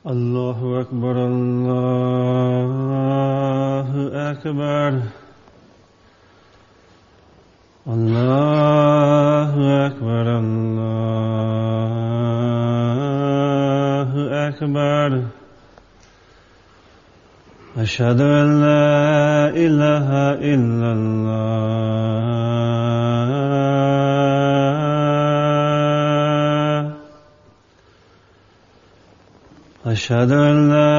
Allahu Akbar, Allahu Akbar, Allahu Akbar, Allahu Akbar. Ashhadu an la ilaha illallah. أشهد أن لا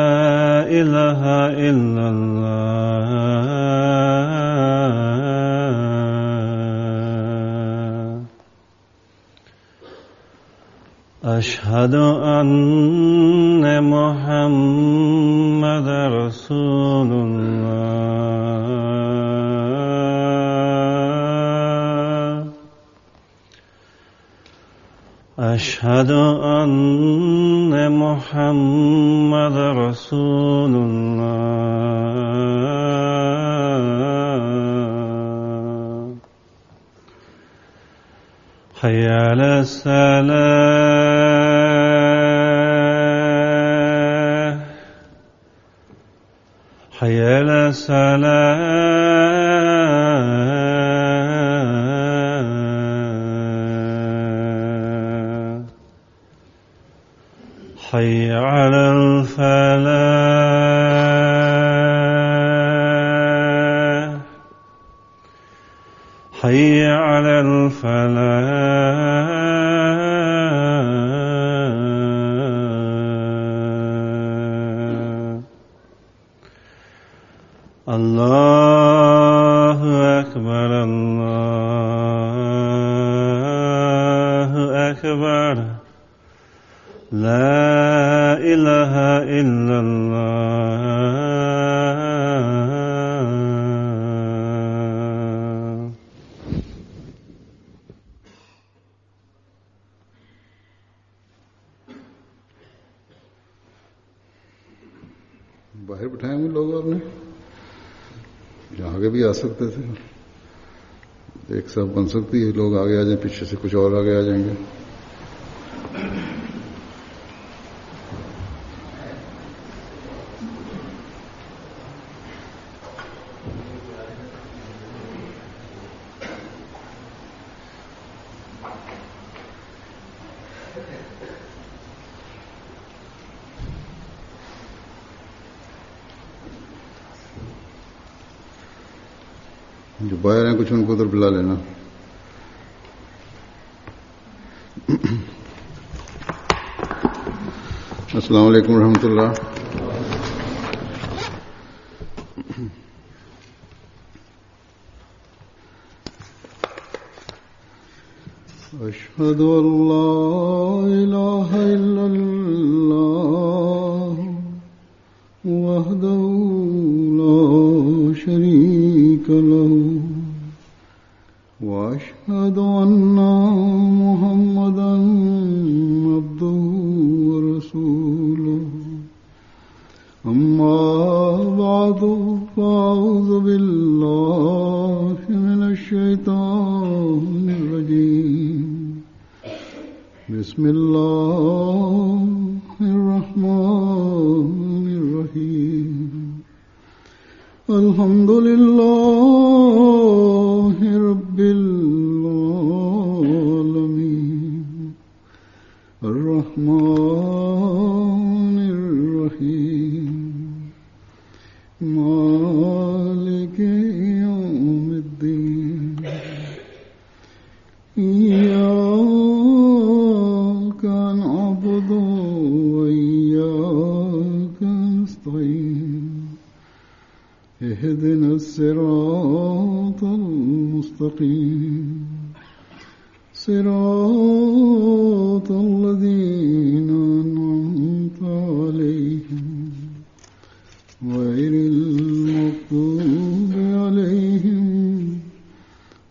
إله إلا الله. أشهد أن محمد رسول الله. أشهد أن محمد رسول الله. حي على الصلاة، حي على الصلاة. حي على الفلاح، حي على الفلاح. الله أكبر، الله أكبر. لا إله إلا الله. बाहर बिठाए हुए लोग और ने आगे भी आ सकते थे, एक साथ बन सकती है, लोग आगे आ जाए, पीछे से कुछ और आगे आ जाएंगे। जो बाहर हैं कुछ उनको उधर बुला लेना। अस्सलाम वालेकुम रहमतुल्लाह। अशहदु अल्ला इलाहा इल्लल्लाह वहदहु ला शरीका लहु वअशहदु अन्ना मुहम्मदन अब्दुहु व रसूलुहु। अम्मा बअदु फअऊज़ु बिल्लाहि मिनश शैतानिर रजीम। बिस्मिल्लाहिर रहमानिर रहीम। अल्हम्दुलिल्लाहि रब्बिल आलमीन अर्रहमानिर रहीम मालिकि यौमिद्दीन। इय्याका नअबुदु व इय्याका नस्तईन। اهدنا الصراط المستقيم صراط الذين أنعمت عليهم غير المغضوب عليهم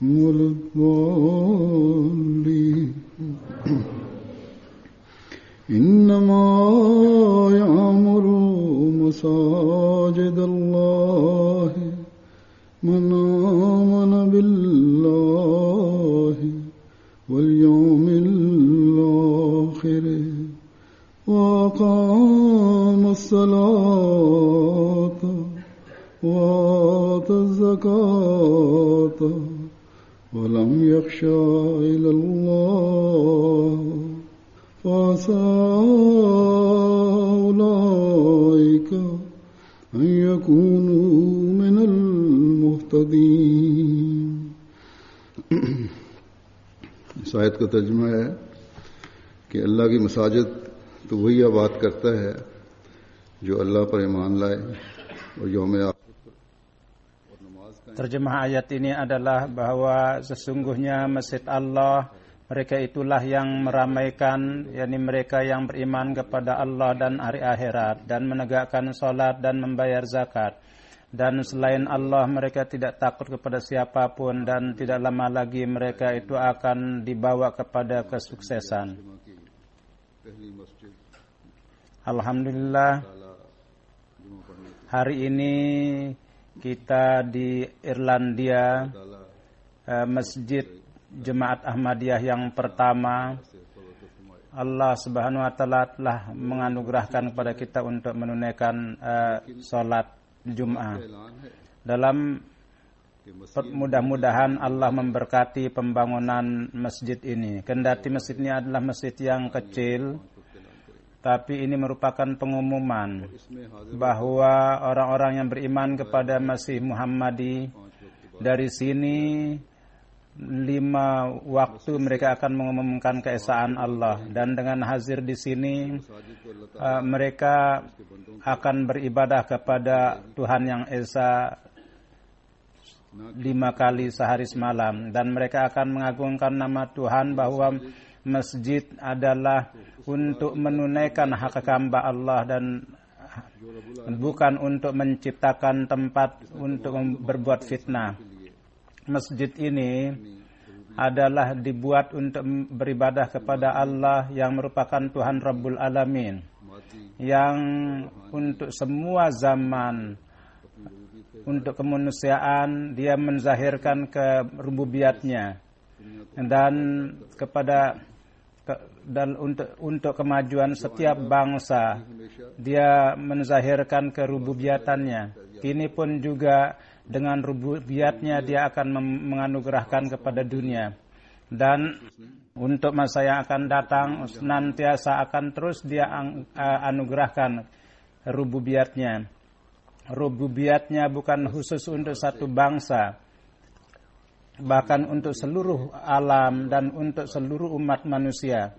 ولا الضالين. إنما يعمر مساجد مساجد الله من آمن بالله واليوم الآخر وأقام الصلاة وآتى الزكاة ولم يخشى إلى الله فعسى أولئك أن يكونوا من المهتدين. इस आयत का तर्जुमा है कि अल्लाह की मसाजिद तो वही आबाद करता है जो अल्लाह पर ईमान लाए और यौम आखिर और नमाज का. Terjemah ayat ini adalah bahwa sesungguhnya masjid Allah, mereka itulah yang meramaikan, yakni mereka yang beriman kepada Allah dan hari akhirat dan menegakkan salat dan membayar zakat. Dan selain Allah mereka tidak takut kepada siapapun dan tidak lama lagi mereka itu akan dibawa kepada kesuksesan. Alhamdulillah, hari ini kita di Irlandia, Masjid Jemaat Ahmadiyah yang pertama, Allah Subhanahu wa taala telah menganugerahkan kepada kita untuk menunaikan salat Jum'ah. Dalam mudah-mudahan Allah memberkati pembangunan masjid ini. Kendati masjid ini adalah masjid yang kecil, tapi ini merupakan pengumuman bahwa orang-orang yang beriman kepada Masih Muhammadi dari sini 5 waktu mereka akan mengumumkan keesaan Allah, dan dengan hadir di sini mereka akan beribadah kepada Tuhan yang Esa 5 kali sehari semalam, dan mereka akan mengagungkan nama Tuhan bahwa masjid adalah untuk menunaikan hak hamba Allah dan bukan untuk menciptakan tempat untuk berbuat fitnah. Masjid ini adalah dibuat untuk beribadah kepada Allah yang merupakan Tuhan Rabbul Alamin, yang untuk semua zaman, untuk kemanusiaan dia menzahirkan kerububiyatnya, dan untuk kemajuan setiap bangsa dia menzahirkan kerububiyatannya. Kini pun juga dengan rububiyatnya dia akan menganugerahkan kepada dunia, dan untuk masa yang akan datang senantiasa akan terus dia anugerahkan rububiyatnya. Rububiyatnya bukan khusus untuk satu bangsa, bahkan untuk seluruh alam dan untuk seluruh umat manusia.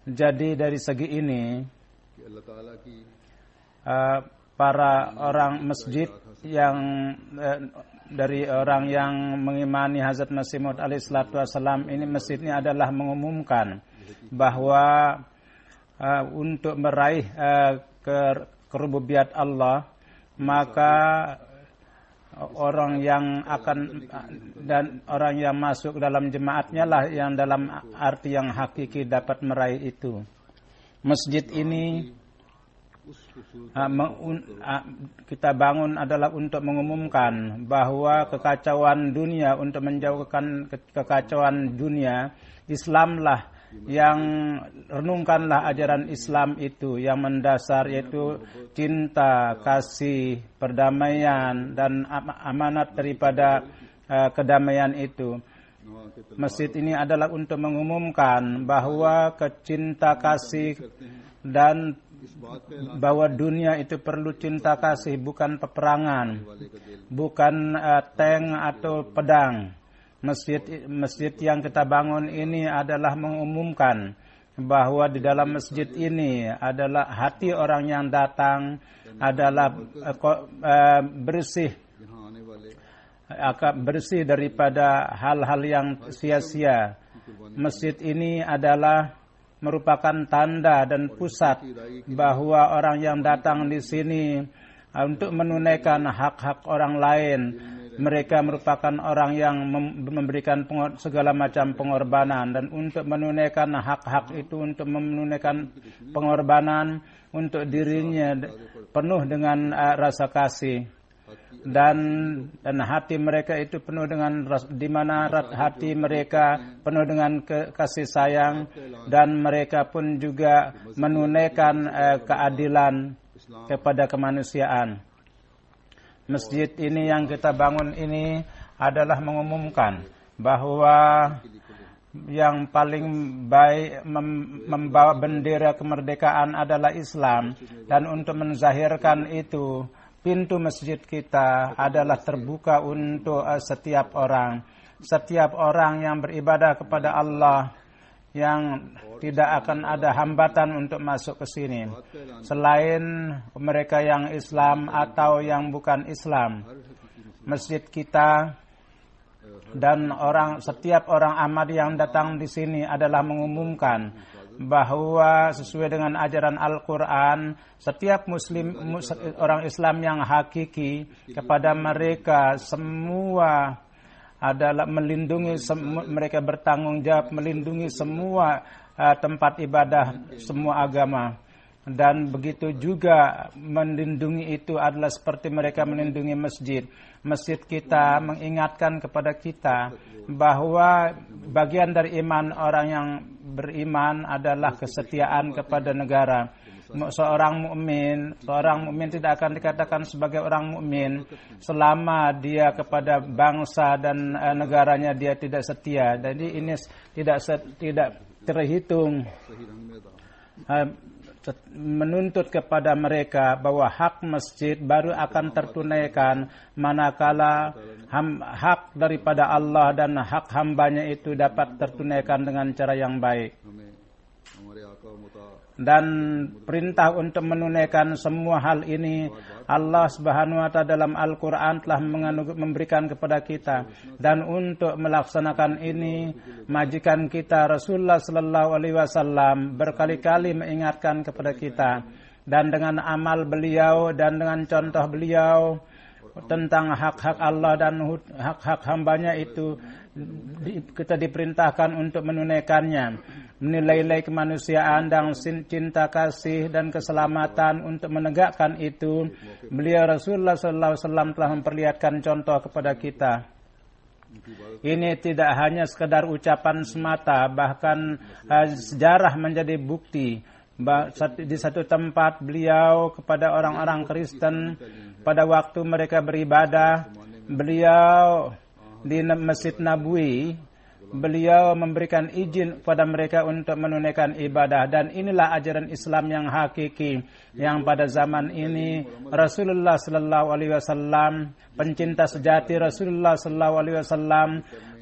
Jadi dari segi ini para orang masjid yang dari orang yang mengimani Hazrat Masih Maud alaihi salatu wasalam ini, masjid ini adalah mengumumkan bahwa untuk meraih kerububiyat Allah, maka orang yang akan dan orang yang masuk dalam jemaatnya lah yang dalam arti yang hakiki dapat meraih itu. Masjid ini kita bangun adalah untuk mengumumkan bahwa kekacauan dunia, untuk menjauhkan kekacauan dunia, Islamlah yang renungkanlah ajaran Islam itu yang mendasar, yaitu cinta, kasih, perdamaian dan amanat daripada kedamaian itu. Masjid ini adalah untuk mengumumkan bahwa kecinta kasih dan bahwa dunia itu perlu cinta kasih, bukan peperangan, bukan tank atau pedang. Masjid yang kita bangun ini adalah mengumumkan bahwa di dalam masjid ini adalah hati orang yang datang adalah bersih daripada hal-hal yang sia-sia. Masjid ini adalah merupakan tanda dan pusat bahwa orang yang datang di sini untuk menunaikan hak-hak orang lain mereka merupakan orang yang memberikan segala macam pengorbanan, dan untuk menunaikan hak-hak itu, untuk menunaikan pengorbanan untuk dirinya penuh dengan rasa kasih, dan hati mereka itu penuh dengan di mana hati mereka penuh dengan kasih sayang, dan mereka pun juga menunaikan keadilan kepada kemanusiaan. Masjid ini yang kita bangun ini adalah mengumumkan bahwa yang paling baik membawa bendera kemerdekaan adalah Islam, dan untuk menzahirkan itu pintu masjid kita adalah terbuka untuk setiap orang yang beribadah kepada Allah, yang tidak akan ada hambatan untuk masuk ke sini selain mereka yang Islam atau yang bukan Islam. Masjid kita dan setiap orang Ahmadi yang datang di sini adalah mengumumkan bahwa sesuai dengan ajaran Al-Quran, setiap orang Islam yang hakiki, kepada mereka semua adalah melindungi, mereka bertanggung jawab melindungi semua tempat ibadah semua agama, dan begitu juga melindungi itu adalah seperti mereka melindungi masjid. Masjid kita mengingatkan kepada kita bahwa bagian dari iman orang yang beriman adalah kesetiaan kepada negara. Seorang mukmin tidak akan dikatakan sebagai orang mukmin selama dia kepada bangsa dan negaranya dia tidak setia. Jadi ini tidak terhitung menuntut kepada mereka bahwa hak masjid baru akan tertunaikan manakala hak daripada Allah dan hak hambanya itu dapat tertunaikan dengan cara yang baik. Dan perintah untuk menunaikan semua hal ini Allah Subhanahu wa taala dalam Al-Qur'an telah memberikan kepada kita, dan untuk melaksanakan ini majikan kita Rasulullah sallallahu alaihi wasallam berkali-kali mengingatkan kepada kita, dan dengan amal beliau dan dengan contoh beliau tentang hak-hak Allah dan hak-hak hambanya itu kita diperintahkan untuk menunaikannya, menilai kemanusiaan dan cinta kasih dan keselamatan. Untuk menegakkan itu, beliau Rasulullah SAW telah memperlihatkan contoh kepada kita. Ini tidak hanya sekedar ucapan semata, bahkan sejarah menjadi bukti. Di satu tempat beliau kepada orang-orang Kristen pada waktu mereka beribadah, beliau di Masjid Nabawi, beliau memberikan izin kepada mereka untuk menunaikan ibadah. Dan inilah ajaran Islam yang hakiki, yang pada zaman ini Rasulullah sallallahu alaihi wasallam, pencinta sejati Rasulullah sallallahu alaihi wasallam,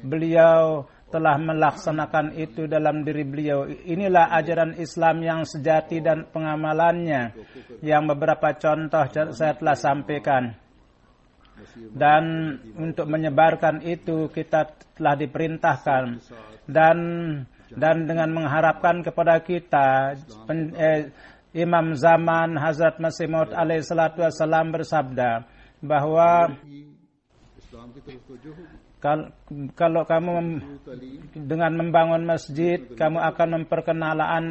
beliau telah melaksanakan itu dalam diri beliau. Inilah ajaran Islam yang sejati dan pengamalannya yang beberapa contoh saya telah sampaikan. Dan untuk menyebarkan itu kita telah diperintahkan, dan dengan mengharapkan kepada kita Imam zaman Hazrat Masih Maud alaihi salatu wassalam bersabda bahwa kalau kamu dengan membangun masjid, kamu akan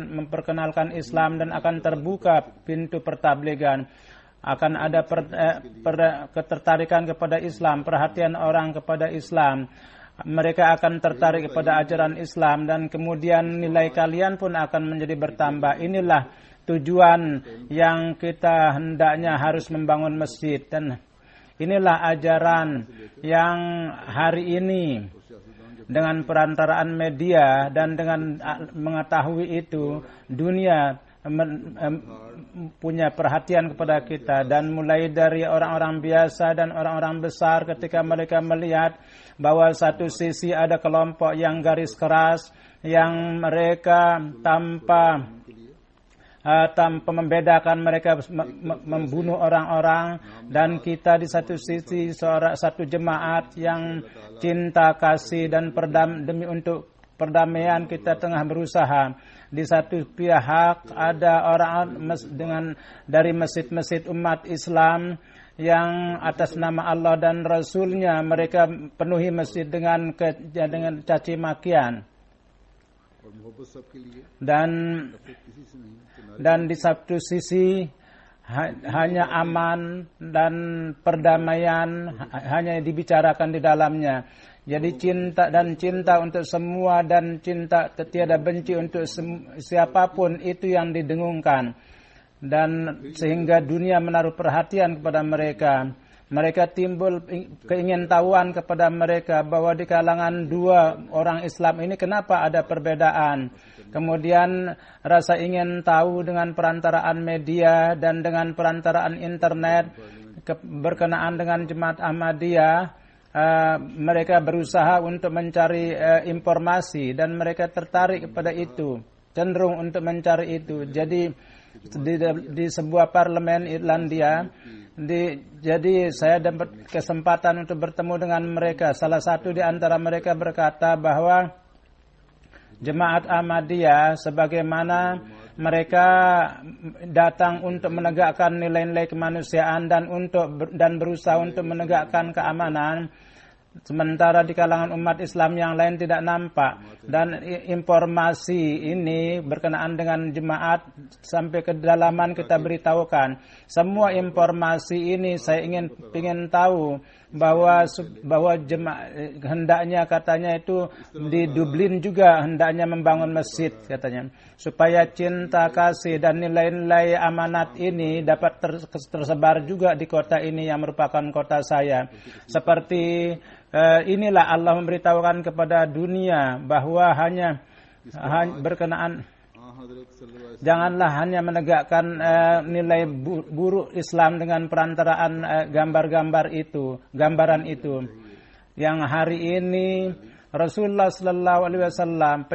memperkenalkan Islam dan akan terbuka pintu pertabligan. Akan ada ketertarikan kepada Islam, perhatian orang kepada Islam. Mereka akan tertarik kepada ajaran Islam, dan kemudian nilai kalian pun akan menjadi bertambah. Inilah tujuan yang kita hendaknya harus membangun masjid, dan inilah ajaran yang hari ini dengan perantaraan media dan dengan mengetahui itu dunia punya perhatian kepada kita, dan mulai dari orang-orang biasa dan orang-orang besar ketika mereka melihat bahwa satu sisi ada kelompok yang garis keras, yang mereka tanpa membedakan mereka membunuh orang-orang, dan kita di satu sisi satu jemaat yang cinta kasih dan demi untuk perdamaian kita tengah berusaha. Di satu pihak ada orang dari masjid-masjid umat Islam yang atas nama Allah dan Rasulnya mereka penuhi masjid dengan caci makian. Dan di satu sisi hanya aman dan perdamaian hanya dibicarakan di dalamnya. Jadi cinta untuk semua dan cinta tiada benci untuk siapapun itu yang didengungkan. Dan sehingga dunia menaruh perhatian kepada mereka. Mereka timbul keingintahuan kepada mereka bahwa di kalangan dua orang Islam ini kenapa ada perbedaan. Kemudian rasa ingin tahu dengan perantaraan media dan dengan perantaraan internet berkenaan dengan Jemaat Ahmadiyah, mereka berusaha untuk mencari informasi dan mereka tertarik kepada itu, cenderung untuk mencari itu. Jadi di sebuah parlemen Irlandia, jadi saya dapat kesempatan untuk bertemu dengan mereka. Salah satu di antara mereka berkata bahwa Jemaat Ahmadiyah sebagaimana mereka datang untuk menegakkan nilai-nilai kemanusiaan dan berusaha untuk menegakkan keamanan, sementara di kalangan umat Islam yang lain tidak nampak. Dan informasi ini berkenaan dengan jemaat sampai ke kedalaman kita beritahukan. Semua informasi ini saya ingin tahu bahwa hendaknya katanya itu di Dublin juga hendaknya membangun masjid katanya, supaya cinta kasih dan nilai-nilai amanat ini dapat tersebar juga di kota ini yang merupakan kota saya. Seperti inilah Allah memberitahukan kepada dunia bahwa hanya berkenaan, janganlah hanya menegakkan nilai buruk Islam dengan perantaraan gambaran itu. Yang hari ini Rasulullah sallallahu alaihi wasallam,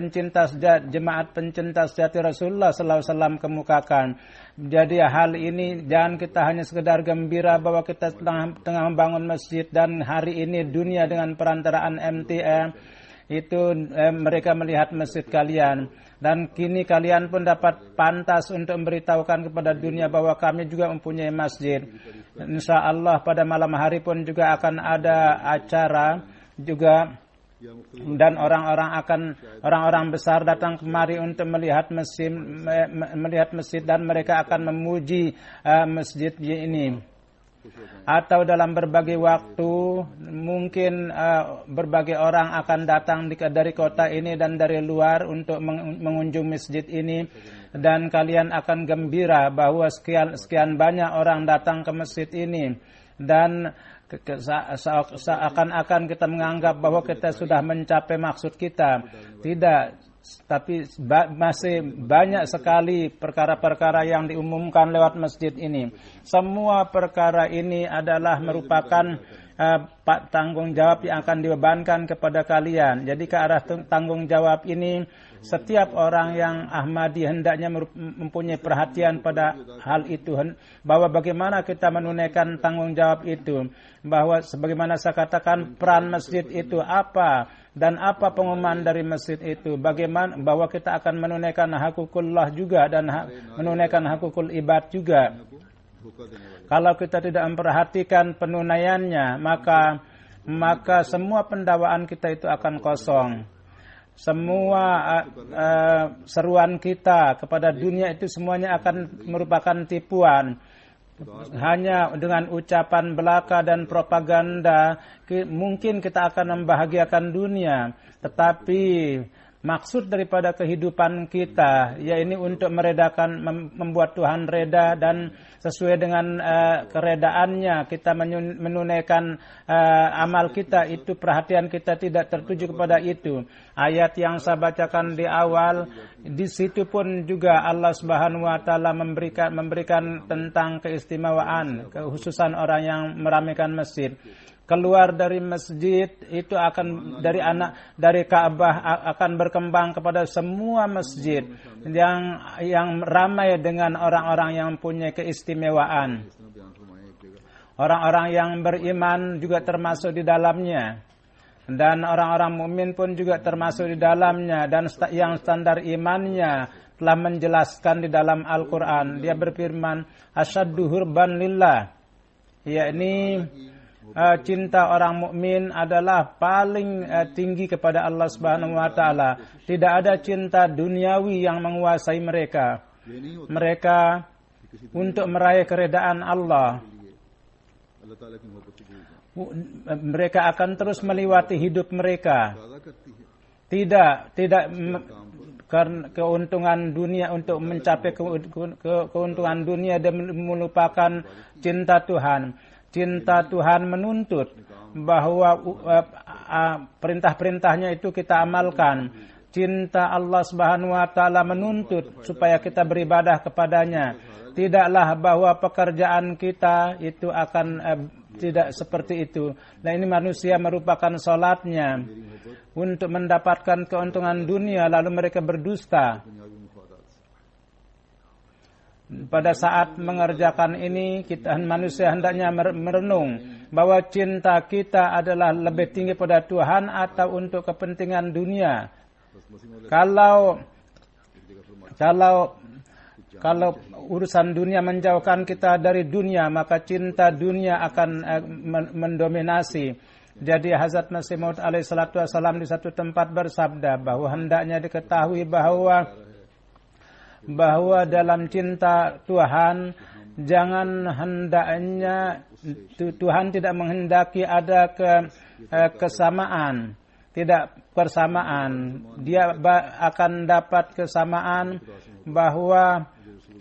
jemaat pencinta sejati Rasulullah sallallahu alaihi wasallam kemukakan. Jadi hal ini jangan kita hanya sekedar gembira bahwa kita tengah membangun masjid, dan hari ini dunia dengan perantaraan MTA itu mereka melihat masjid kalian, dan kini kalian pun dapat pantas untuk memberitahukan kepada dunia bahwa kami juga mempunyai masjid. Insya Allah pada malam hari pun juga akan ada acara juga, dan orang-orang besar datang kemari untuk melihat masjid dan mereka akan memuji masjid ini. Atau dalam berbagai waktu mungkin berbagai orang akan datang dari kota ini dan dari luar untuk mengunjung masjid ini, dan kalian akan gembira bahwa sekian banyak orang datang ke masjid ini, dan seakan-akan kita menganggap bahwa kita sudah mencapai maksud kita. Tidak, tapi masih banyak sekali perkara-perkara yang diumumkan lewat masjid ini. Semua perkara ini adalah merupakan tanggung jawab yang akan dibebankan kepada kalian. Jadi ke arah tanggung jawab ini, setiap orang yang Ahmadi hendaknya mempunyai perhatian pada hal itu, bahwa bagaimana kita menunaikan tanggung jawab itu, bahwa sebagaimana saya katakan peran masjid itu apa dan apa pengumuman dari masjid itu, bagaimana bahwa kita akan menunaikan hakukullah juga dan menunaikan hakukul ibad juga. Kalau kita tidak memperhatikan penunaiannya, maka semua pendakwaan kita itu akan kosong. Semua seruan kita kepada dunia itu semuanya akan merupakan tipuan. Hanya dengan ucapan belaka dan propaganda mungkin kita akan membahagiakan dunia, tetapi maksud daripada kehidupan kita yaitu untuk meredakan, membuat Tuhan reda, dan sesuai dengan keredaannya kita menunaikan amal kita itu, perhatian kita tidak tertuju kepada itu. Ayat yang saya bacakan di awal, di situ pun juga Allah Subhanahu wa taala memberikan tentang keistimewaan, kekhususan orang yang meramaikan masjid. Keluar dari masjid itu akan dari Ka'bah akan berkembang kepada semua masjid yang ramai dengan orang-orang yang punya keistimewaan. Orang-orang yang beriman juga termasuk di dalamnya. Dan orang-orang mukmin pun juga termasuk di dalamnya, dan yang standar imannya telah menjelaskan di dalam Al-Quran. Dia berfirman, asyaddu hurban lillah, yakni cinta orang mukmin adalah paling tinggi kepada Allah Subhanahu wa taala. Tidak ada cinta duniawi yang menguasai mereka. Mereka untuk meraih keredaan Allah, mereka akan terus melewati hidup mereka. Tidak karena keuntungan dunia, untuk mencapai keuntungan dunia dan melupakan cinta Tuhan. Cinta Tuhan menuntut bahwa perintah-perintahnya itu kita amalkan. Cinta Allah Subhanahu wa taala menuntut supaya kita beribadah kepadanya. Tidaklah bahwa pekerjaan kita itu akan tidak seperti itu. Nah, ini manusia merupakan salatnya untuk mendapatkan keuntungan dunia, lalu mereka berdusta. Pada saat mengerjakan ini, kita manusia hendaknya merenung bahwa cinta kita adalah lebih tinggi pada Tuhan atau untuk kepentingan dunia. Kalau urusan dunia menjauhkan kita dari dunia, maka cinta dunia akan mendominasi. Jadi Hazrat Masih Maud alaihi salatu wassalam di satu tempat bersabda bahwa hendaknya diketahui bahwa dalam cinta Tuhan, Tuhan tidak menghendaki ada kesamaan, tidak persamaan. Dia akan dapat kesamaan bahwa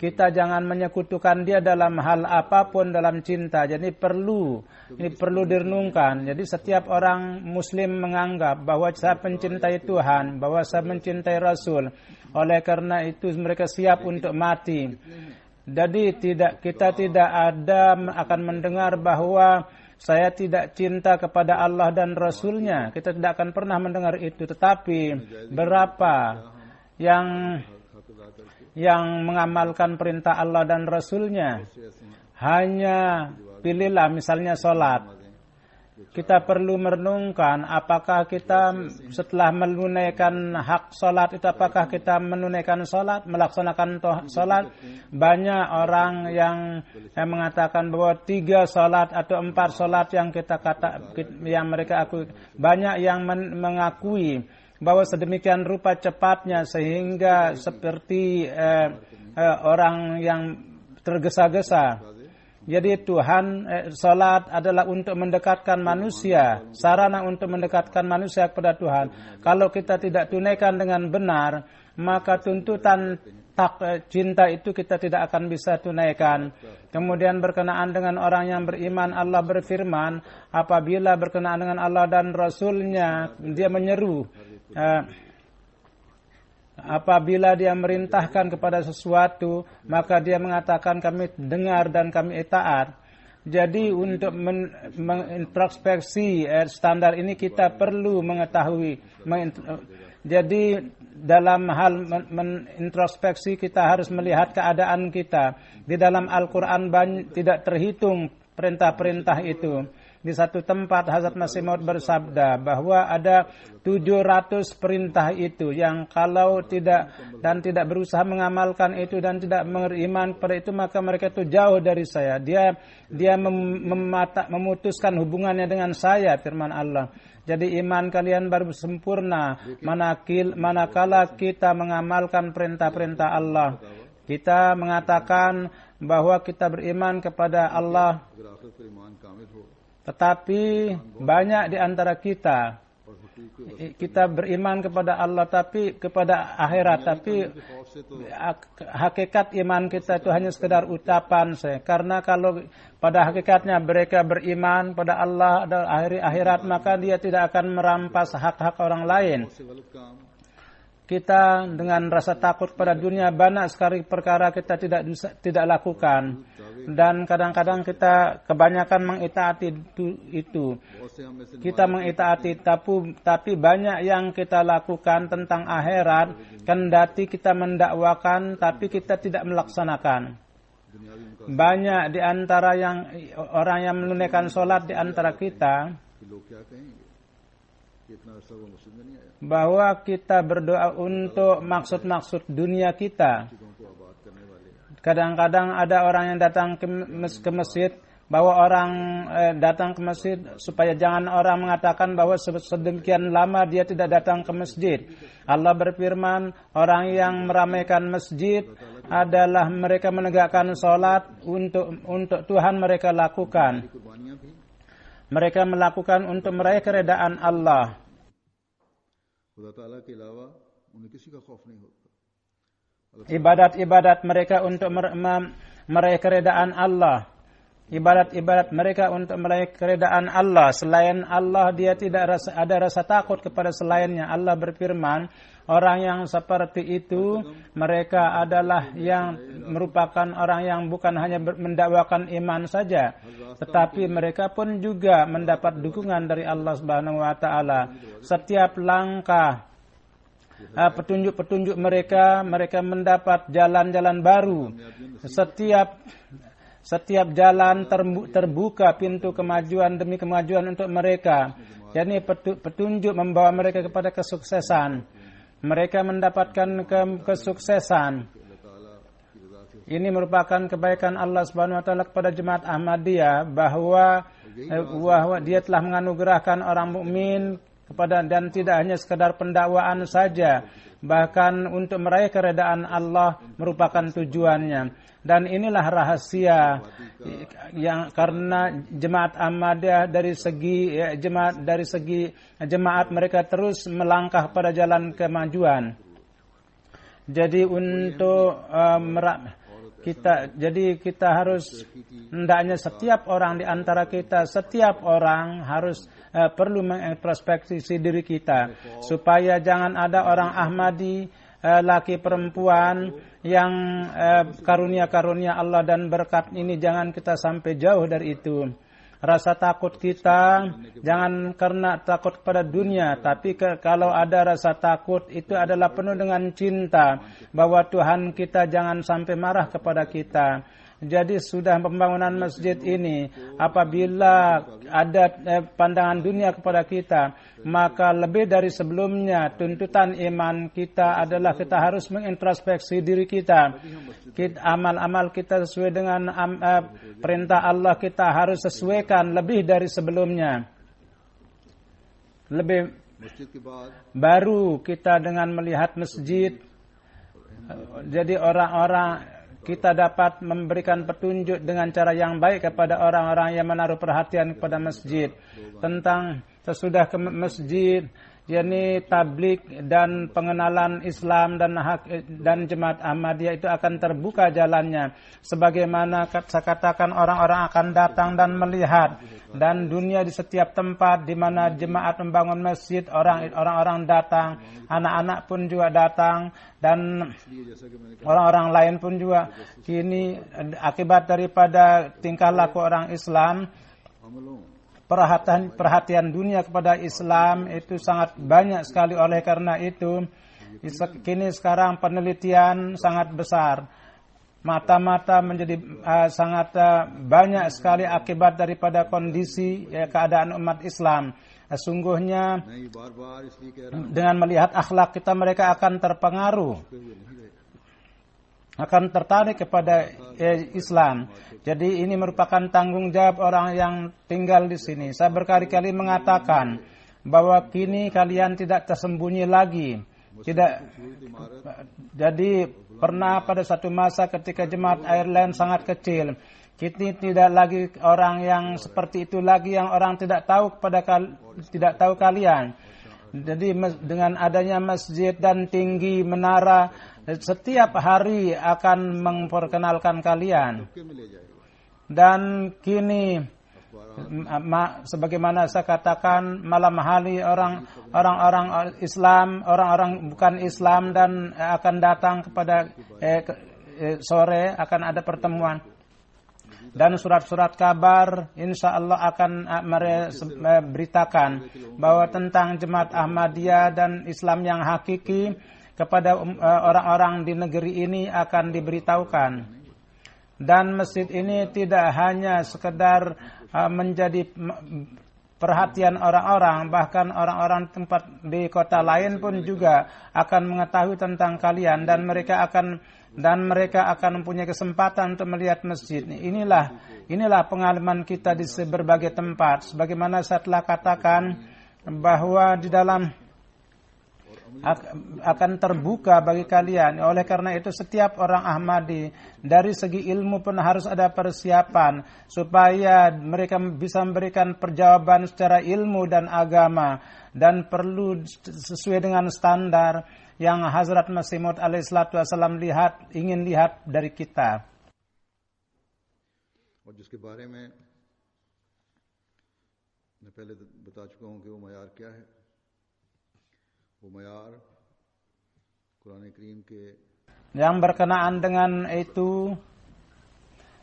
kita jangan menyekutukan dia dalam hal apapun dalam cinta. Jadi ini perlu direnungkan. Jadi setiap orang muslim menganggap bahwa saya mencintai Tuhan, bahwa saya mencintai Rasul. Oleh karena itu mereka siap untuk mati. Jadi kita tidak akan mendengar bahwa saya tidak cinta kepada Allah dan Rasulnya. Kita tidak akan pernah mendengar itu. Tetapi berapa yang mengamalkan perintah Allah dan Rasulnya? Hanya pilihlah misalnya sholat. Kita perlu merenungkan apakah kita setelah menunaikan hak sholat itu, apakah kita menunaikan sholat, melaksanakan sholat. Banyak orang yang mengatakan bahwa 3 sholat atau 4 sholat yang mereka akui. Banyak yang mengakui bahwa sedemikian rupa cepatnya sehingga seperti orang yang tergesa-gesa. Jadi salat adalah untuk mendekatkan manusia, sarana untuk mendekatkan manusia kepada Tuhan. Kalau kita tidak tunaikan dengan benar, maka tuntutan cinta itu kita tidak akan bisa tunaikan. Kemudian berkenaan dengan orang yang beriman, Allah berfirman, apabila berkenaan dengan Allah dan Rasulnya, dia menyeru. Apabila dia merintahkan kepada sesuatu, maka dia mengatakan kami dengar dan kami taat. Jadi untuk mengintrospeksi standar ini kita perlu mengetahui. Jadi dalam hal mengintrospeksi kita harus melihat keadaan kita. Di dalam Al-Quran tidak terhitung perintah-perintah itu. Di satu tempat Hazrat Masih Maud bersabda bahwa ada 700 perintah itu yang kalau tidak berusaha mengamalkan itu dan tidak beriman pada itu, maka mereka itu jauh dari saya. Dia memutuskan hubungannya dengan saya, firman Allah. Jadi iman kalian baru sempurna manakala kita mengamalkan perintah-perintah Allah. Kita mengatakan bahwa kita beriman kepada Allah, tetapi banyak di antara kita beriman kepada Allah tapi kepada akhirat, tapi hakikat iman kita itu hanya sekedar ucapan saja. Karena kalau pada hakikatnya mereka beriman pada Allah dan akhirat, maka dia tidak akan merampas hak-hak orang lain. Kita dengan rasa takut pada dunia, banyak sekali perkara kita tidak lakukan, dan kadang-kadang kita kebanyakan mengitaati itu. Kita mengitaati, tapi banyak yang kita lakukan tentang akhirat, kendati kita mendakwakan, tapi kita tidak melaksanakan. Banyak di antara orang yang menunaikan sholat di antara kita, bahwa kita berdoa untuk maksud-maksud dunia kita. Kadang-kadang ada orang yang datang ke masjid, bahwa orang datang ke masjid supaya jangan orang mengatakan bahwa sedemikian lama dia tidak datang ke masjid. Allah berfirman, orang yang meramaikan masjid adalah mereka menegakkan sholat untuk Tuhan mereka lakukan. Mereka melakukan untuk meraih keredaan Allah. Ibadat-ibadat mereka untuk meraih keredaan Allah. Ibadat-ibadat mereka untuk meraih keredaan Allah. Selain Allah, dia tidak ada rasa takut kepada selainnya. Allah berfirman, orang yang seperti itu, mereka adalah yang merupakan orang yang bukan hanya mendakwakan iman saja, tetapi mereka pun juga mendapat dukungan dari Allah Subhanahu wa taala. Setiap langkah petunjuk-petunjuk mereka mendapat jalan-jalan baru. Setiap jalan terbuka pintu kemajuan demi kemajuan untuk mereka. Jadi petunjuk membawa mereka kepada kesuksesan. Mereka mendapatkan kesuksesan. Ini merupakan kebaikan Allah Subhanahu wa taala kepada jemaat Ahmadiyah, bahwa dia telah menganugerahkan orang mukmin kepada, dan tidak hanya sekadar pendakwaan saja, bahkan untuk meraih keredaan Allah merupakan tujuannya. Dan inilah rahasia yang karena jemaat Ahmadiyah dari segi jemaat mereka terus melangkah pada jalan kemajuan. Jadi untuk kita harus, hendaknya setiap orang di antara kita, setiap orang harus perlu mengintrospeksi diri kita, supaya jangan ada orang Ahmadi, laki perempuan yang karunia-karunia Allah dan berkat ini jangan kita sampai jauh dari itu. Rasa takut kita jangan karena takut pada dunia, tapi kalau ada rasa takut itu adalah penuh dengan cinta, bahwa Tuhan kita jangan sampai marah kepada kita. Jadi sudah pembangunan masjid ini, apabila ada pandangan dunia kepada kita, maka lebih dari sebelumnya tuntutan iman kita adalah kita harus mengintrospeksi diri kita. Amal-amal kita sesuai dengan perintah Allah, kita harus sesuaikan lebih dari sebelumnya. Baru kita dengan melihat masjid, jadi orang-orang kita dapat memberikan petunjuk dengan cara yang baik kepada orang-orang yang menaruh perhatian kepada masjid. Tentang sesudah ke masjid, yakni tablik dan pengenalan Islam dan jemaat Ahmadiyah itu akan terbuka jalannya. Sebagaimana saya katakan, orang-orang akan datang dan melihat, dan dunia di setiap tempat di mana jemaat membangun masjid, orang-orang datang, anak-anak pun juga datang, dan orang-orang lain pun juga. Kini akibat daripada tingkah laku orang Islam, perhatian dunia kepada Islam itu sangat banyak sekali. Oleh karena itu, kini sekarang penelitian sangat besar. Mata-mata menjadi sangat banyak sekali akibat daripada kondisi keadaan umat Islam. Sungguhnya dengan melihat akhlak kita, mereka akan terpengaruh, akan tertarik kepada Islam. Jadi ini merupakan tanggung jawab orang yang tinggal di sini. Saya berkali-kali mengatakan bahwa kini kalian tidak tersembunyi lagi. Jadi pernah pada satu masa ketika jemaat Ireland sangat kecil, kita tidak lagi orang yang seperti itu lagi, yang orang tidak tahu kalian. Jadi dengan adanya masjid dan tinggi menara, setiap hari akan memperkenalkan kalian. Dan kini sebagaimana saya katakan, malam hari orang-orang Islam, orang-orang bukan Islam dan akan datang kepada sore akan ada pertemuan. Dan surat-surat kabar insya Allah akan beritakan bahwa tentang jemaat Ahmadiyah dan Islam yang hakiki kepada orang-orang di negeri ini akan diberitahukan. Dan masjid ini tidak hanya sekedar menjadi perhatian orang-orang, bahkan orang-orang tempat di kota lain pun juga akan mengetahui tentang kalian, dan mereka akan mempunyai kesempatan untuk melihat masjid. Inilah pengalaman kita di berbagai tempat. Sebagaimana saya telah katakan bahwa di dalam akan terbuka bagi kalian. Oleh karena itu setiap orang Ahmadi dari segi ilmu pun harus ada persiapan supaya mereka bisa memberikan perjawaban secara ilmu dan agama, dan perlu sesuai dengan standar yang Hazrat Masih Maud alaihissalam ingin lihat dari kita. और जिसके बारे में मैं पहले बता चुका हूं कि वो मयार क्या है। वो मयार कुरान करीम के yang berkenaan dengan itu,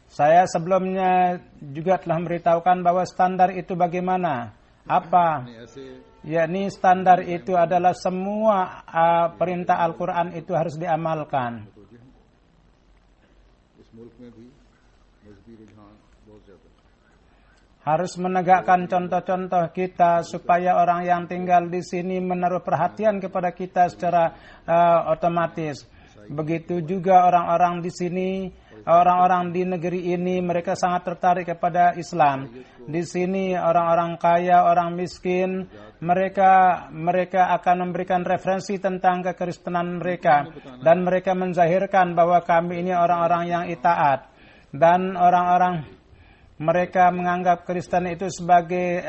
saya sebelumnya juga telah memberitahukan bahwa standar itu bagaimana. Apa? Yakni standar itu adalah semua perintah Al-Quran itu harus diamalkan. Harus menegakkan contoh-contoh kita supaya orang yang tinggal di sini menaruh perhatian kepada kita secara otomatis. Begitu juga orang-orang di sini, orang-orang di negeri ini, mereka sangat tertarik kepada Islam. Di sini orang-orang kaya, orang miskin, mereka akan memberikan referensi tentang kekristenan mereka, dan mereka menzahirkan bahwa kami ini orang-orang yang itaat, dan orang-orang mereka menganggap Kristen itu sebagai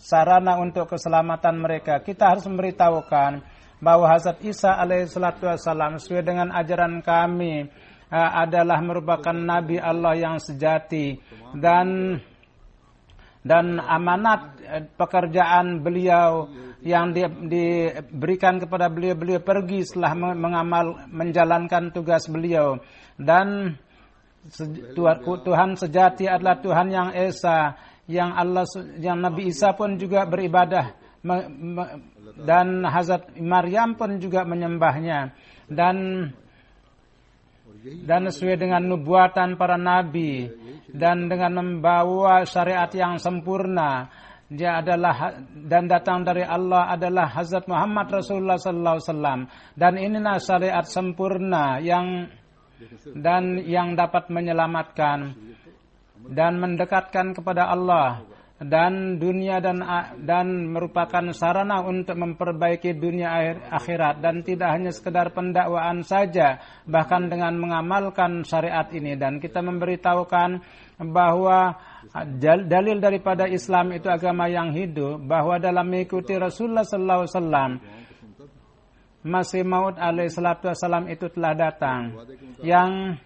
sarana untuk keselamatan mereka. Kita harus memberitahukan bahwa Hazrat Isa alaihissalam sesuai dengan ajaran kami adalah merupakan Nabi Allah yang sejati, dan amanat pekerjaan beliau yang diberikan kepada beliau pergi setelah menjalankan tugas beliau. Dan Tuhan sejati adalah Tuhan yang Esa, yang Nabi Isa pun juga beribadah, dan Hazrat Maryam pun juga menyembahnya, dan sesuai dengan nubuatan para nabi, dan dengan membawa syariat yang sempurna. Dia adalah dan datang dari Allah adalah Hazrat Muhammad Rasulullah sallallahu alaihi wasallam, dan inilah syariat sempurna yang dapat menyelamatkan dan mendekatkan kepada Allah dan dunia, dan merupakan sarana untuk memperbaiki dunia akhirat, dan tidak hanya sekedar pendakwaan saja, bahkan dengan mengamalkan syariat ini. Dan kita memberitahukan bahwa dalil daripada Islam itu agama yang hidup, bahwa dalam mengikuti Rasulullah sallallahu alaihi wasallam, Masih Maud alaihissalam itu telah datang, yang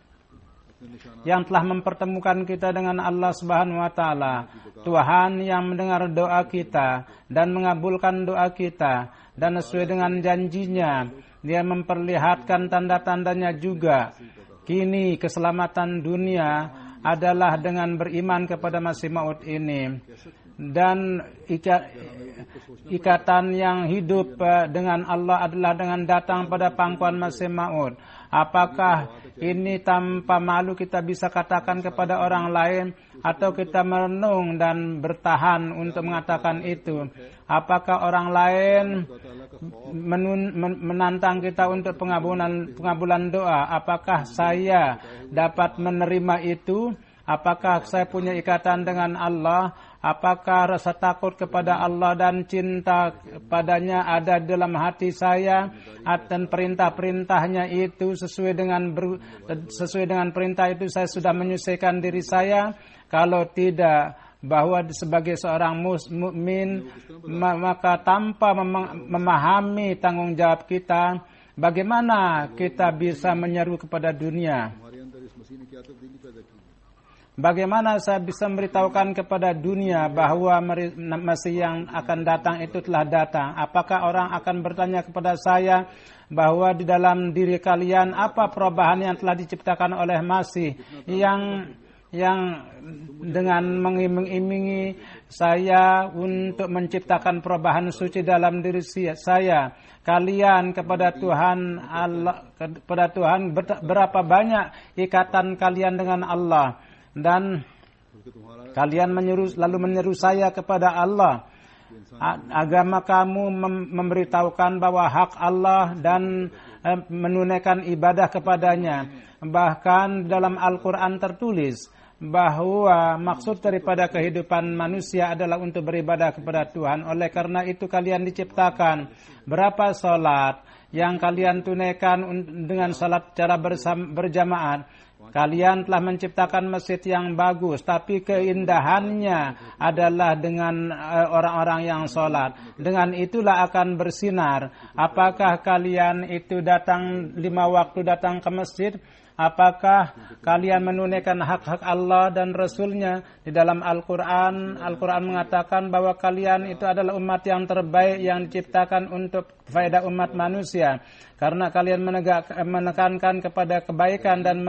telah mempertemukan kita dengan Allah Subhanahu wa taala, Tuhan yang mendengar doa kita dan mengabulkan doa kita, dan sesuai dengan janjinya Dia memperlihatkan tanda-tandanya juga. Kini keselamatan dunia adalah dengan beriman kepada Masih Maud ini, dan ikatan yang hidup dengan Allah adalah dengan datang pada pangkuan Masih Maud. Apakah ini tanpa malu kita bisa katakan kepada orang lain, atau kita merenung dan bertahan untuk mengatakan itu? Apakah orang lain menantang kita untuk pengabulan doa? Apakah saya dapat menerima itu? Apakah saya punya ikatan dengan Allah? Apakah rasa takut kepada Allah dan cinta padanya ada dalam hati saya? Dan perintah-perintahnya itu sesuai dengan perintah itu saya sudah menyelesaikan diri saya? Kalau tidak, bahwa sebagai seorang mukmin, maka tanpa memahami tanggung jawab kita, bagaimana kita bisa menyeru kepada dunia? Bagaimana saya bisa memberitahukan kepada dunia bahwa Masih yang akan datang itu telah datang? Apakah orang akan bertanya kepada saya bahwa di dalam diri kalian apa perubahan yang telah diciptakan oleh Masih, yang dengan mengiming-imingi saya untuk menciptakan perubahan suci dalam diri saya? Kalian kepada Tuhan Allah, kepada Tuhan berapa banyak ikatan kalian dengan Allah? Dan Kalian lalu menyeru saya kepada Allah. Agama kamu memberitahukan bahwa hak Allah dan menunaikan ibadah kepadanya. Bahkan dalam Al-Quran tertulis bahwa maksud daripada kehidupan manusia adalah untuk beribadah kepada Tuhan. Oleh karena itu kalian diciptakan. Berapa salat yang kalian tunaikan dengan salat secara berjamaah? Kalian telah menciptakan masjid yang bagus, tapi keindahannya adalah dengan orang-orang yang sholat. Dengan itulah akan bersinar. Apakah kalian itu datang 5 waktu datang ke masjid? Apakah kalian menunaikan hak-hak Allah dan Rasul-Nya? Di dalam Al-Quran mengatakan bahwa kalian itu adalah umat yang terbaik yang diciptakan untuk faedah umat manusia. Karena kalian menekankan kepada kebaikan dan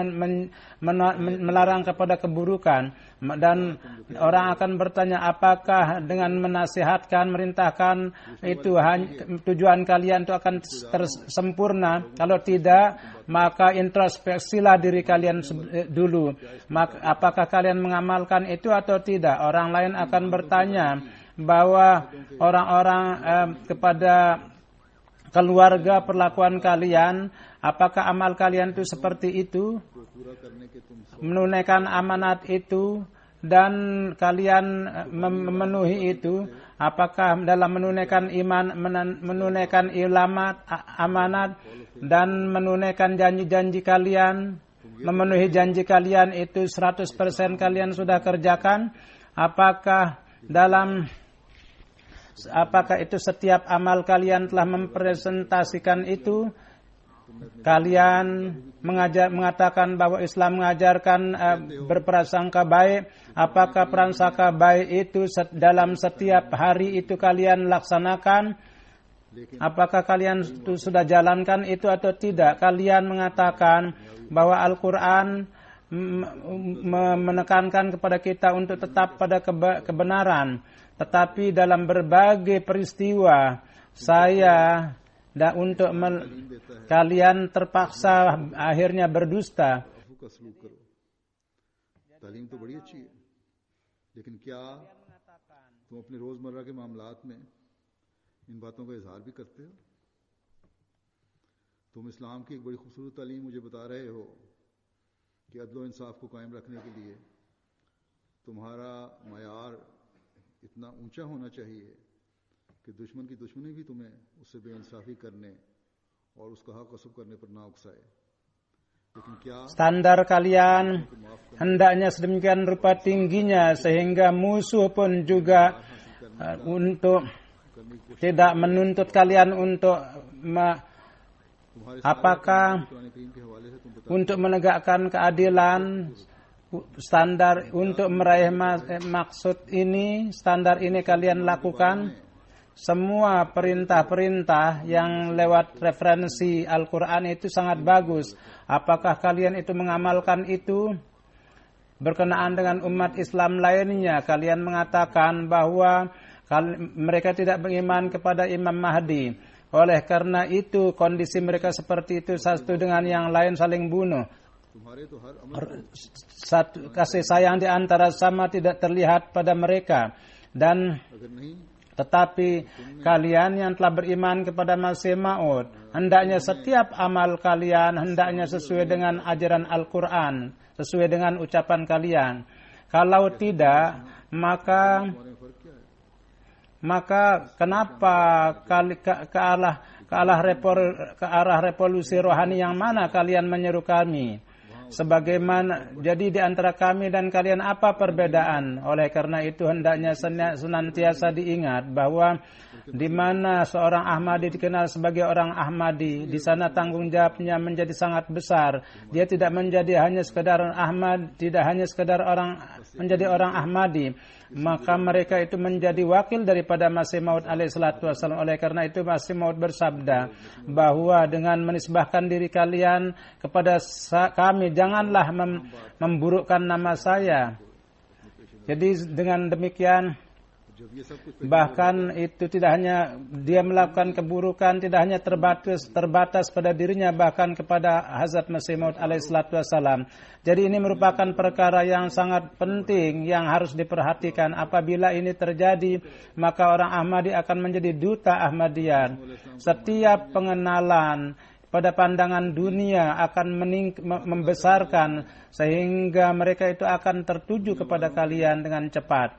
melarang kepada keburukan. Dan orang akan bertanya, apakah dengan menasihatkan, merintahkan itu tujuan kalian itu akan tersempurna? Kalau tidak, maka introspeksilah diri kalian dulu. Apakah kalian mengamalkan itu atau tidak? Orang lain akan bertanya bahwa orang-orang kepada keluarga perlakuan kalian, apakah amal kalian itu seperti itu? Menunaikan amanat itu dan kalian memenuhi itu? Apakah dalam menunaikan iman, menunaikan amanat dan menunaikan janji-janji kalian, memenuhi janji kalian itu 100% kalian sudah kerjakan? Apakah itu setiap amal kalian telah mempresentasikan itu? Kalian mengatakan bahwa Islam mengajarkan berprasangka baik. Apakah prasangka baik itu dalam setiap hari itu kalian laksanakan? Apakah kalian sudah jalankan itu atau tidak? Kalian mengatakan bahwa Al-Quran menekankan kepada kita untuk tetap pada kebenaran. Tetapi dalam berbagai peristiwa kalian terpaksa akhirnya berdusta. तालीम तो बड़ी अच्छी है, लेकिन क्या तुम अपने रोजमर्रा के मामलात में इन बातों का इजहार भी करते हो? तुम इस्लाम की एक बड़ी खूबसूरत तालीम मुझे बता रहे हो कि अदल व इंसाफ को कायम रखने के लिए तुम्हारा मयार इतना ऊंचा होना चाहिए कि दुश्मन की दुश्मनी भी तुम्हें उससे बेइंसाफी करने और उसका हक गस्ब करने पर ना उकसाए. Standar kalian hendaknya sedemikian rupa tingginya sehingga musuh pun juga untuk tidak menuntut kalian untuk apakah untuk menegakkan keadilan. Standar untuk meraih maksud ini, standar ini kalian lakukan. Semua perintah-perintah yang lewat referensi Al-Quran itu sangat bagus. Apakah kalian itu mengamalkan itu? Berkenaan dengan umat Islam lainnya, kalian mengatakan bahwa mereka tidak beriman kepada Imam Mahdi. Oleh karena itu, kondisi mereka seperti itu, satu dengan yang lain saling bunuh. Kasih sayang di antara sama tidak terlihat pada mereka. Tetapi kalian yang telah beriman kepada Masih Maud, hendaknya setiap amal kalian hendaknya sesuai dengan ajaran Al-Quran, sesuai dengan ucapan kalian. Kalau tidak, maka kenapa ke arah revolusi rohani yang mana kalian menyeru kami? Sebagaimana jadi di antara kami dan kalian apa perbedaan? Oleh karena itu hendaknya senantiasa diingat bahwa di mana seorang Ahmadi dikenal sebagai orang Ahmadi, di sana tanggung jawabnya menjadi sangat besar. Dia tidak menjadi hanya sekedar menjadi orang Ahmadi, maka mereka itu menjadi wakil daripada Masih Maud alaihissalatu wassalam. Oleh karena itu Masih Maud bersabda bahwa dengan menisbahkan diri kalian kepada kami, janganlah memburukkan nama saya. Jadi dengan demikian Bahkan itu tidak hanya dia melakukan keburukan, tidak hanya terbatas pada dirinya, bahkan kepada Hazrat Masih Maud alaihissalatu wassalam. Jadi ini merupakan perkara yang sangat penting yang harus diperhatikan. Apabila ini terjadi, maka orang Ahmadi akan menjadi duta Ahmadiyah. Setiap pengenalan pada pandangan dunia akan membesarkan sehingga mereka itu akan tertuju kepada kalian dengan cepat.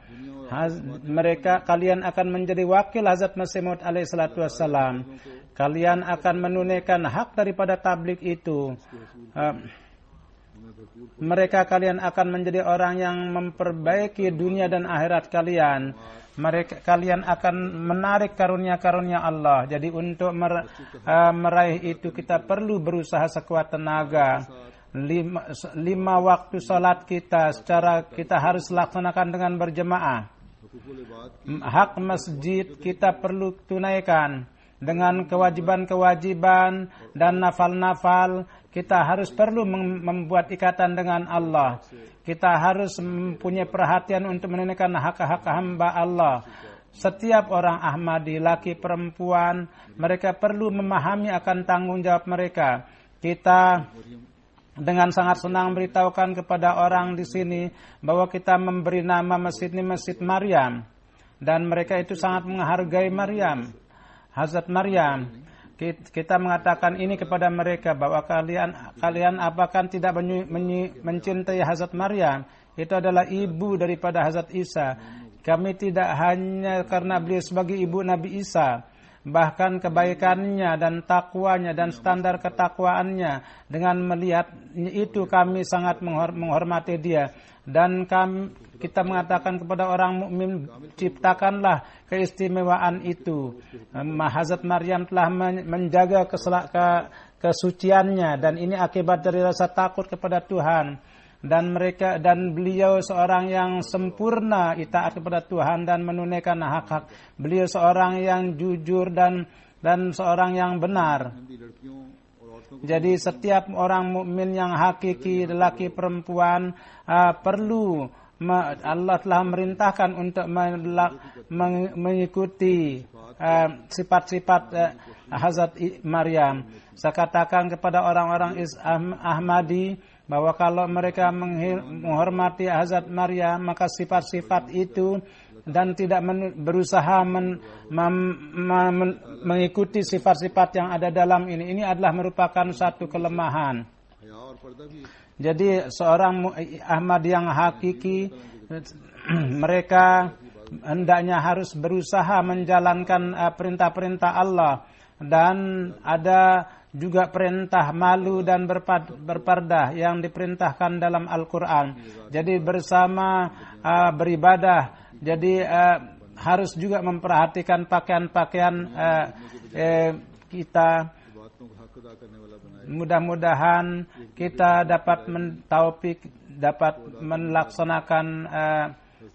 Kalian akan menjadi wakil Hazrat Masih Maud alaihissalatu wassalam. Kalian akan menunaikan hak daripada tabligh itu. Kalian akan menjadi orang yang memperbaiki dunia dan akhirat kalian. Kalian akan menarik karunia-karunia Allah. Jadi untuk meraih itu kita perlu berusaha sekuat tenaga. 5 waktu salat kita harus laksanakan dengan berjemaah. Hak masjid kita perlu tunaikan dengan kewajiban-kewajiban dan nafal-nafal. Kita harus perlu membuat ikatan dengan Allah. Kita harus mempunyai perhatian untuk menunaikan hak-hak hamba Allah. Setiap orang Ahmadi, laki perempuan, mereka perlu memahami akan tanggung jawab mereka. Kita dengan sangat senang beritahukan kepada orang di sini bahwa kita memberi nama masjid ini Masjid Maryam, dan mereka itu sangat menghargai Maryam, Hazrat Maryam. Kita mengatakan ini kepada mereka bahwa kalian apakah tidak mencintai Hazrat Maryam? Itu adalah ibu daripada Hazrat Isa. Kami tidak hanya karena beliau sebagai ibu Nabi Isa, bahkan kebaikannya dan takwanya dan standar ketakwaannya, dengan melihat itu kami sangat menghormati dia. Dan kita mengatakan kepada orang mukmin, ciptakanlah keistimewaan itu. Hazrat Maryam telah menjaga kesuciannya, dan ini akibat dari rasa takut kepada Tuhan. Dan beliau seorang yang sempurna itaat kepada Tuhan dan menunaikan hak-hak. Beliau seorang yang jujur dan seorang yang benar. Jadi setiap orang mukmin yang hakiki, lelaki perempuan, perlu, Allah telah merintahkan untuk mengikuti sifat-sifat Hazrat Maryam. Saya katakan kepada orang-orang Ahmadi bahwa kalau mereka menghormati Hazrat Maryam, maka sifat-sifat itu, dan tidak berusaha mengikuti sifat-sifat yang ada dalam ini adalah merupakan satu kelemahan. Jadi seorang Ahmad yang hakiki, mereka hendaknya harus berusaha menjalankan perintah-perintah Allah, dan ada juga perintah malu dan berpardah yang diperintahkan dalam Al-Quran. Jadi bersama beribadah, jadi harus juga memperhatikan pakaian-pakaian kita. Mudah-mudahan kita dapat dapat melaksanakan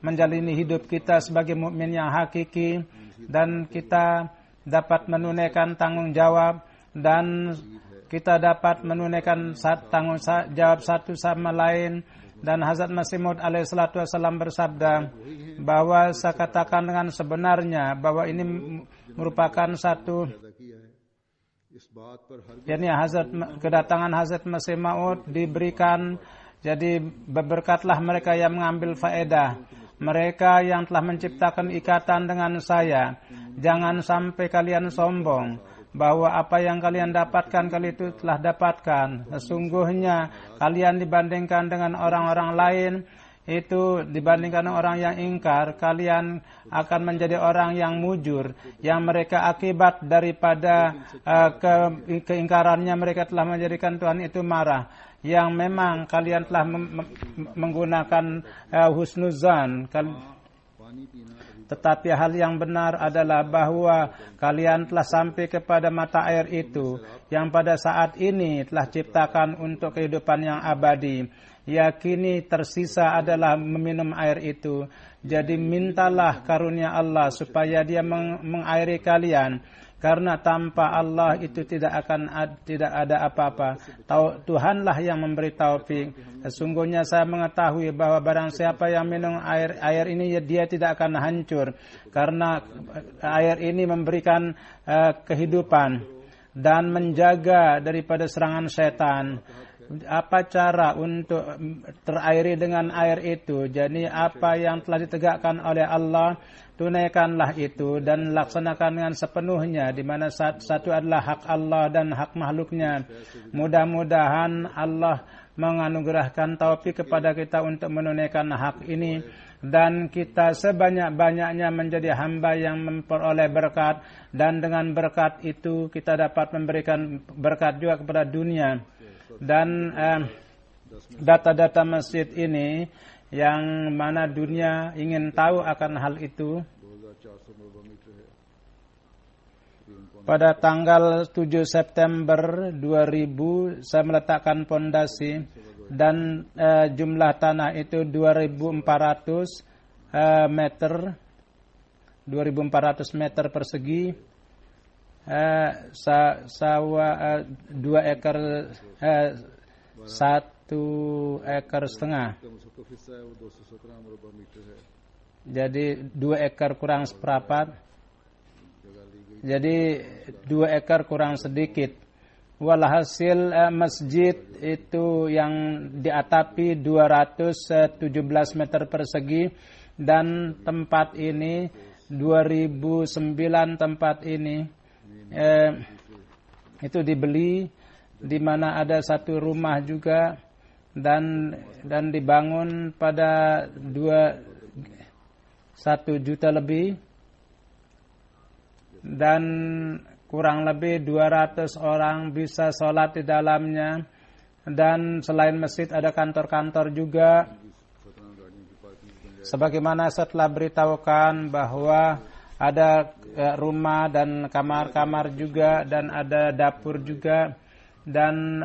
menjalani hidup kita sebagai mukmin yang hakiki, dan kita dapat menunaikan tanggung jawab, dan kita dapat menunaikan tanggung jawab satu sama lain. Dan Hazrat Masih Maud alaihissalatu wassalam bersabda bahwa saya katakan dengan sebenarnya bahwa ini merupakan satu, yakni kedatangan Hazrat Masih Maud diberikan. Jadi berberkatlah mereka yang mengambil faedah, mereka yang telah menciptakan ikatan dengan saya. Jangan sampai kalian sombong bahwa apa yang kalian dapatkan kali itu telah dapatkan. Sesungguhnya kalian dibandingkan dengan orang-orang lain, itu dibandingkan orang yang ingkar, kalian akan menjadi orang yang mujur, yang mereka akibat daripada keingkarannya mereka telah menjadikan Tuhan itu marah. Yang memang kalian telah menggunakan husnuzan, tetapi hal yang benar adalah bahwa kalian telah sampai kepada mata air itu, yang pada saat ini telah ciptakan untuk kehidupan yang abadi, yakini tersisa adalah meminum air itu. Jadi mintalah karunia Allah supaya Dia mengairi kalian, karena tanpa Allah itu tidak ada apa-apa. Tuhanlah yang memberi taufik. Sesungguhnya saya mengetahui bahwa barang siapa yang minum air ini, dia tidak akan hancur, karena air ini memberikan kehidupan dan menjaga daripada serangan setan. Apa cara untuk terairi dengan air itu? Jadi apa yang telah ditegakkan oleh Allah, tunaikanlah itu dan laksanakan dengan sepenuhnya, di mana satu adalah hak Allah dan hak makhluknya. Mudah-mudahan Allah menganugerahkan taufik kepada kita untuk menunaikan hak ini, dan kita sebanyak-banyaknya menjadi hamba yang memperoleh berkat, dan dengan berkat itu kita dapat memberikan berkat juga kepada dunia. Dan data-data masjid ini yang mana dunia ingin tahu akan hal itu, pada tanggal 7 September 2000 saya meletakkan pondasi, dan jumlah tanah itu 2.400 meter, 2.400 meter persegi. 2 ekar 1,5 ekar. Jadi 2 ekar kurang seperempat. Jadi 2 ekar kurang sedikit. Walhasil masjid itu yang diatapi 217 meter persegi, dan tempat ini 2009 tempat ini itu dibeli, di mana ada satu rumah juga, dan dibangun pada 1 juta lebih, dan kurang lebih 200 orang bisa sholat di dalamnya. Dan selain masjid ada kantor-kantor juga, sebagaimana setelah beritahukan bahwa ada rumah dan kamar-kamar juga, dan ada dapur juga, dan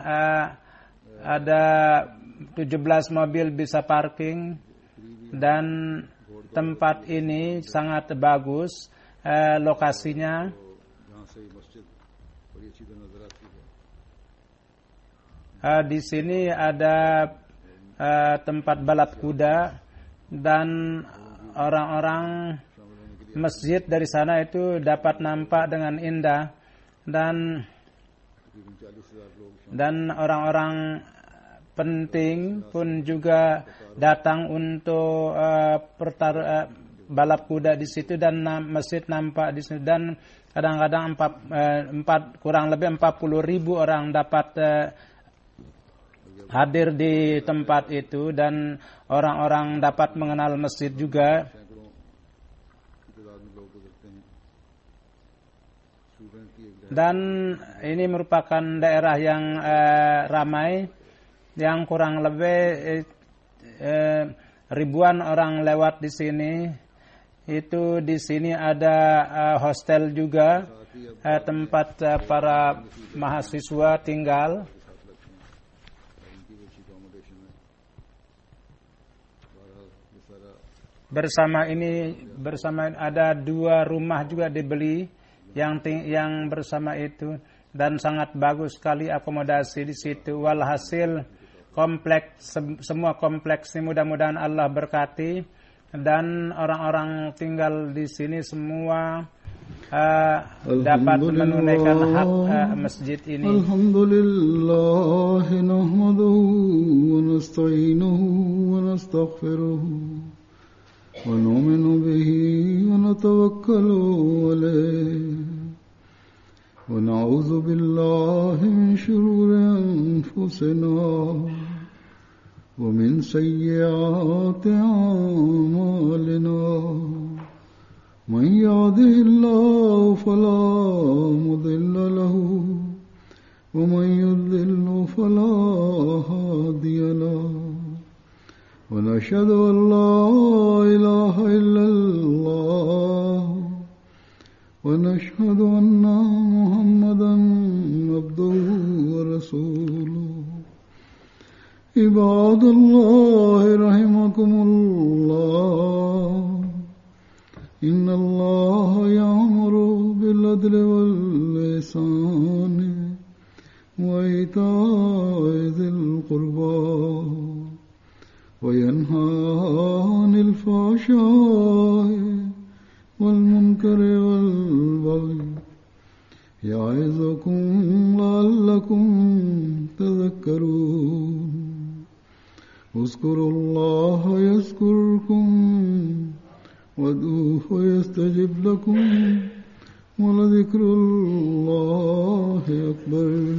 ada 17 mobil bisa parking, dan tempat ini sangat bagus lokasinya. Di sini ada tempat balap kuda, dan orang-orang masjid dari sana itu dapat nampak dengan indah, dan orang-orang penting pun juga datang untuk balap kuda di situ, dan masjid nampak di situ, dan kadang-kadang kurang lebih 40.000 orang dapat hadir di tempat itu, dan orang-orang dapat mengenal masjid juga. Dan ini merupakan daerah yang ramai, yang kurang lebih ribuan orang lewat di sini. Itu di sini ada hostel juga, tempat para mahasiswa tinggal. Bersama ada 2 rumah juga dibeli yang bersama itu, dan sangat bagus sekali akomodasi di situ. Walhasil semua kompleks ini mudah-mudahan Allah berkati, dan orang-orang tinggal di sini semua dapat menunaikan hak masjid ini. Alhamdulillah, nahmaduhu wa nasta'inuhu wa nastaghfiruh, wa nu'minu bihi wa natawakkalu alayhi, wa na'udzu billahi min shururi anfusina wa min sayyiati a'malina. Man yahdihillahu fala mudilla lahu wa man yudlil fala hadiya lahu. Wa nashhadu an la ilaha illallah wa nashhadu anna Muhammadan abduhu wa rasuluh. عباد الله رحمكم الله إن الله يأمر بالعدل والإحسان وإيتاء ذي القربى وينهى عن الفحشاء والمنكر والبغي يعظكم لعلكم تذكرون اذكروا الله يذكركم وادعوه يستجب لكم ولذكر الله أكبر